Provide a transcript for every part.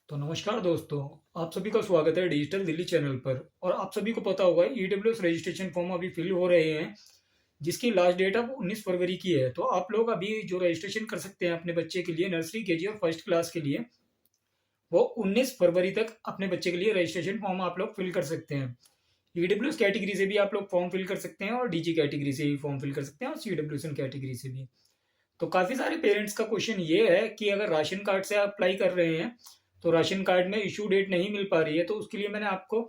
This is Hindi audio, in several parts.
तो नमस्कार दोस्तों, आप सभी का स्वागत है डिजिटल दिल्ली चैनल पर। और आप सभी को पता होगा ईडब्ल्यूएस रजिस्ट्रेशन फॉर्म अभी फिल हो रहे हैं, जिसकी लास्ट डेट अब 19 फरवरी की है। तो आप लोग अभी जो रजिस्ट्रेशन कर सकते हैं अपने बच्चे के लिए, नर्सरी केजी और फर्स्ट क्लास के लिए, वो 19 फरवरी तक अपने बच्चे के लिए रजिस्ट्रेशन फॉर्म आप लोग फिल कर सकते हैं। ईडब्ल्यूएस कैटेगरी से भी आप लोग फॉर्म फिल कर सकते हैं और डीजी कैटेगरी से भी फॉर्म फिल कर सकते हैं और सीडब्ल्यूएस कैटेगरी से भी। तो काफ़ी सारे पेरेंट्स का क्वेश्चन ये है कि अगर राशन कार्ड से आप अप्लाई कर रहे हैं तो राशन कार्ड में इशू डेट नहीं मिल पा रही है। तो उसके लिए मैंने आपको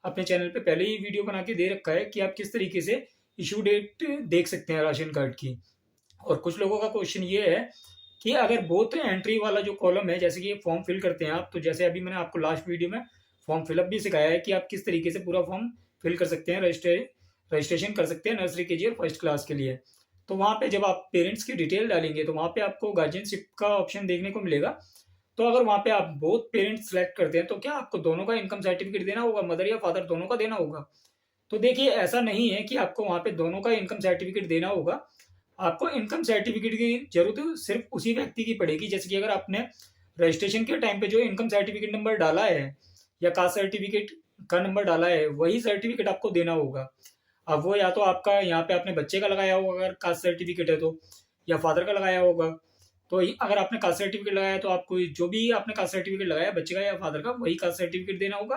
अपने चैनल पे पहले ही वीडियो बना के दे रखा है कि आप किस तरीके से इशू डेट देख सकते हैं राशन कार्ड की। और कुछ लोगों का क्वेश्चन ये है कि अगर बोथ एंट्री वाला जो कॉलम है, जैसे कि ये फॉर्म फिल करते हैं आप, तो जैसे अभी मैंने आपको लास्ट वीडियो में फॉर्म फिलअप भी सिखाया है कि आप किस तरीके से पूरा फॉर्म फिल कर सकते हैं, रजिस्ट्रेशन कर सकते हैं नर्सरी केजी और फर्स्ट क्लास के लिए। तो वहाँ पे जब आप पेरेंट्स की डिटेल डालेंगे तो वहाँ पे आपको गार्जियनशिप का ऑप्शन देखने को मिलेगा। तो अगर वहाँ पे आप बोथ पेरेंट्स सेलेक्ट करते हैं तो क्या आपको दोनों का इनकम सर्टिफिकेट देना होगा, मदर या फादर दोनों का देना होगा? तो देखिए, ऐसा नहीं है कि आपको वहाँ पे दोनों का इनकम सर्टिफिकेट देना होगा। आपको इनकम सर्टिफिकेट की जरूरत सिर्फ उसी व्यक्ति की पड़ेगी, जैसे कि अगर आपने रजिस्ट्रेशन के टाइम पे जो इनकम सर्टिफिकेट नंबर डाला है या कास्ट सर्टिफिकेट का नंबर डाला है, वही सर्टिफिकेट आपको देना होगा। अब वो या तो आपका यहाँ पे आपने बच्चे का लगाया होगा अगर कास्ट सर्टिफिकेट है तो, या फादर का लगाया होगा। तो अगर आपने कास्ट सर्टिफिकेट लगाया तो आपको जो भी आपने कास्ट सर्टिफिकेट लगाया बच्चे का या फादर का, वही कास्ट सर्टिफिकेट देना होगा।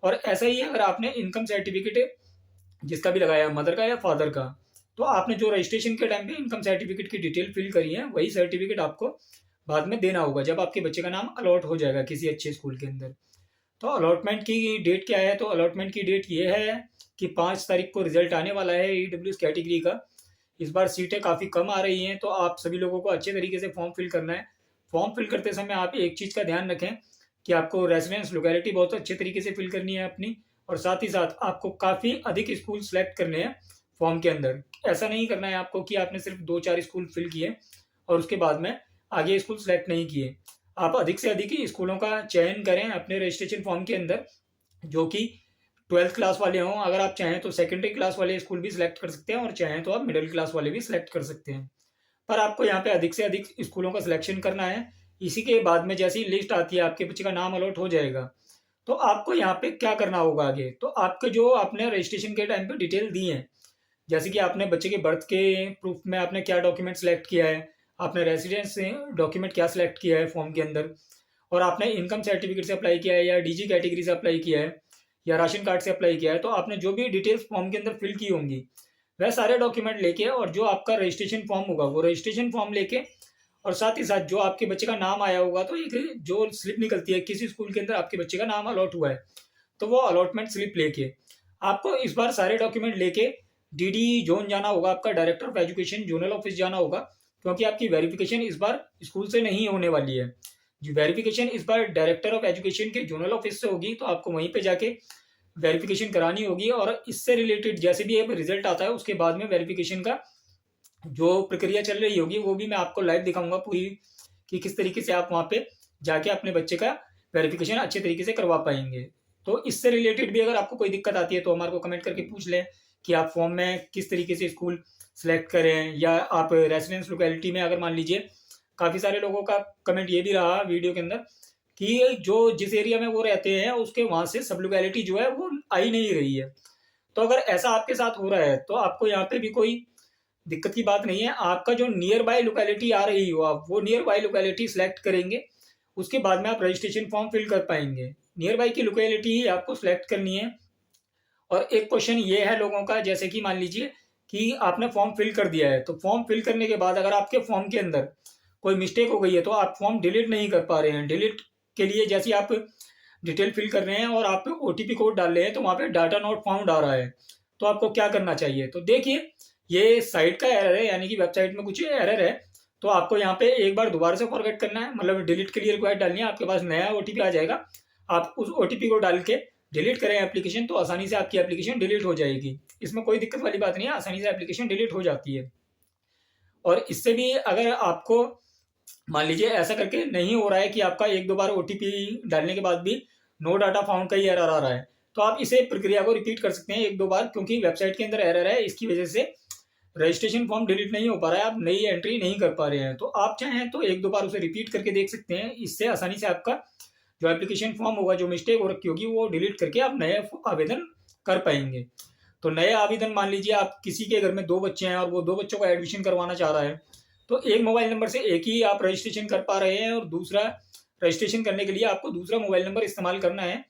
और ऐसा ही है अगर आपने इनकम सर्टिफिकेट जिसका भी लगाया, मदर का या फादर का, तो आपने जो रजिस्ट्रेशन के टाइम पे इनकम सर्टिफिकेट की डिटेल फिल करी है, वही सर्टिफिकेट आपको बाद में देना होगा जब आपके बच्चे का नाम अलॉट हो जाएगा किसी अच्छे स्कूल के अंदर। तो अलॉटमेंट की डेट क्या है? तो अलॉटमेंट की डेट ये है कि 5 तारीख को रिजल्ट आने वाला है ईडब्ल्यूएस कैटेगरी का। इस बार सीटें काफ़ी कम आ रही हैं, तो आप सभी लोगों को अच्छे तरीके से फॉर्म फिल करना है। फॉर्म फिल करते समय आप एक चीज़ का ध्यान रखें कि आपको रेजिडेंस लोकेलिटी बहुत अच्छे तरीके से फिल करनी है अपनी, और साथ ही साथ आपको काफ़ी अधिक स्कूल सेलेक्ट करने हैं फॉर्म के अंदर। ऐसा नहीं करना है आपको कि आपने सिर्फ 2-4 स्कूल फिल किए और उसके बाद में आगे स्कूल सेलेक्ट नहीं किए। आप अधिक से अधिक ही स्कूलों का चयन करें अपने रजिस्ट्रेशन फॉर्म के अंदर, जो कि 12th क्लास वाले हों। अगर आप चाहें तो सेकेंडरी क्लास वाले स्कूल भी सिलेक्ट कर सकते हैं और चाहें तो आप मिडिल क्लास वाले भी सिलेक्ट कर सकते हैं। पर आपको यहाँ पे अधिक से अधिक स्कूलों का सिलेक्शन करना है। इसी के बाद में जैसी लिस्ट आती है, आपके बच्चे का नाम अलॉट हो जाएगा, तो आपको यहाँ पे क्या करना होगा आगे। तो आपके जो आपने रजिस्ट्रेशन के टाइम पे डिटेल दी है, जैसे कि आपने बच्चे के बर्थ के प्रूफ में आपने क्या डॉक्यूमेंट सेलेक्ट किया है, आपने रेसिडेंस डॉक्यूमेंट क्या सिलेक्ट किया है फॉर्म के अंदर, और आपने इनकम सर्टिफिकेट से अप्लाई किया है या डीजी कैटेगरी से अप्लाई किया है या राशन कार्ड से अप्लाई किया है, तो आपने जो भी डिटेल्स फॉर्म के अंदर फिल की होंगी वह सारे डॉक्यूमेंट लेके, और जो आपका रजिस्ट्रेशन फॉर्म होगा वो रजिस्ट्रेशन फॉर्म लेके, और साथ ही साथ जो आपके बच्चे का नाम आया होगा, तो एक जो स्लिप निकलती है किसी स्कूल के अंदर आपके बच्चे का नाम अलॉट हुआ है, तो वो अलॉटमेंट स्लिप लेके आपको इस बार सारे डॉक्यूमेंट लेके डीडी जोन जाना होगा, आपका director of education zonal office जाना होगा, क्योंकि आपकी वेरिफिकेशन इस बार स्कूल से नहीं होने वाली है। जो वेरिफिकेशन इस बार डायरेक्टर ऑफ एजुकेशन के जोनल ऑफिस से होगी, तो आपको वहीं पे जाके वेरिफिकेशन करानी होगी। और इससे रिलेटेड जैसे भी एक रिजल्ट आता है उसके बाद में वेरिफिकेशन का जो प्रक्रिया चल रही होगी वो भी मैं आपको लाइव दिखाऊंगा पूरी, कि किस तरीके से आप वहाँ पे जाके अपने बच्चे का वेरिफिकेशन अच्छे तरीके से करवा पाएंगे। तो इससे रिलेटेड भी अगर आपको कोई दिक्कत आती है तो हमारे को कमेंट करके पूछ लें कि आप फॉर्म में किस तरीके से स्कूल सेलेक्ट करें, या आप रेसिडेंस लोकेलिटी में, अगर मान लीजिए काफ़ी सारे लोगों का कमेंट ये भी रहा वीडियो के अंदर कि जो जिस एरिया में वो रहते हैं उसके वहाँ से सब लोकेलिटी जो है वो आई नहीं रही है। तो अगर ऐसा आपके साथ हो रहा है तो आपको यहाँ पे भी कोई दिक्कत की बात नहीं है। आपका जो नियर बाय लोकेलिटी आ रही हो, आप वो नियर बाय लोकेलिटी सिलेक्ट करेंगे, उसके बाद में आप रजिस्ट्रेशन फॉर्म फिल कर पाएंगे। नियर बाय की लोकेलिटी ही आपको सिलेक्ट करनी है। और एक क्वेश्चन ये है लोगों का, जैसे कि मान लीजिए कि आपने फॉर्म फिल कर दिया है, तो फॉर्म फिल करने के बाद अगर आपके फॉर्म के अंदर कोई मिस्टेक हो गई है तो आप फॉर्म डिलीट नहीं कर पा रहे हैं। डिलीट के लिए जैसे आप डिटेल फिल कर रहे हैं और आप ओटीपी कोड डाल रहे हैं तो वहाँ पे डाटा नॉट फाउंड आ रहा है, तो आपको क्या करना चाहिए? तो देखिए, ये साइट का एरर है, यानी कि वेबसाइट में कुछ एरर है। तो आपको यहाँ पे एक बार दोबारा से फॉरगेट करना है, मतलब डिलीट के लिए रिक्वायर्ड डालनी है, आपके पास नया ओटीपी आ जाएगा। आप उस ओटीपी को डाल के डिलीट करें एप्लीकेशन, तो आसानी से आपकी एप्लीकेशन डिलीट हो जाएगी। इसमें कोई दिक्कत वाली बात नहीं है, आसानी से एप्लीकेशन डिलीट हो जाती है। और इससे भी अगर आपको मान लीजिए ऐसा करके नहीं हो रहा है कि आपका एक दो बार ओटीपी डालने के बाद भी नो डाटा फाउंड का ही एरर आ रहा है, तो आप इसे प्रक्रिया को रिपीट कर सकते हैं एक दो बार, क्योंकि वेबसाइट के अंदर एरर है, इसकी वजह से रजिस्ट्रेशन फॉर्म डिलीट नहीं हो पा रहा है, आप नई एंट्री नहीं कर पा रहे हैं। तो आप चाहें तो एक दो बार उसे रिपीट करके देख सकते हैं, इससे आसानी से आपका जो एप्लीकेशन फॉर्म होगा, जो मिस्टेक हो रखी होगी, वो डिलीट करके आप नए आवेदन कर पाएंगे। तो नए आवेदन, मान लीजिए आप किसी के घर में 2 बच्चे हैं और वो 2 बच्चों का एडमिशन करवाना चाह रहा है, तो एक मोबाइल नंबर से एक ही आप रजिस्ट्रेशन कर पा रहे हैं और दूसरा रजिस्ट्रेशन करने के लिए आपको दूसरा मोबाइल नंबर इस्तेमाल करना है।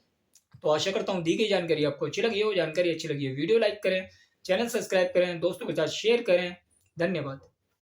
तो आशा करता हूँ दी गई जानकारी आपको अच्छी लगी हो। जानकारी अच्छी लगी है वीडियो लाइक करें, चैनल सब्सक्राइब करें, दोस्तों के साथ शेयर करें। धन्यवाद।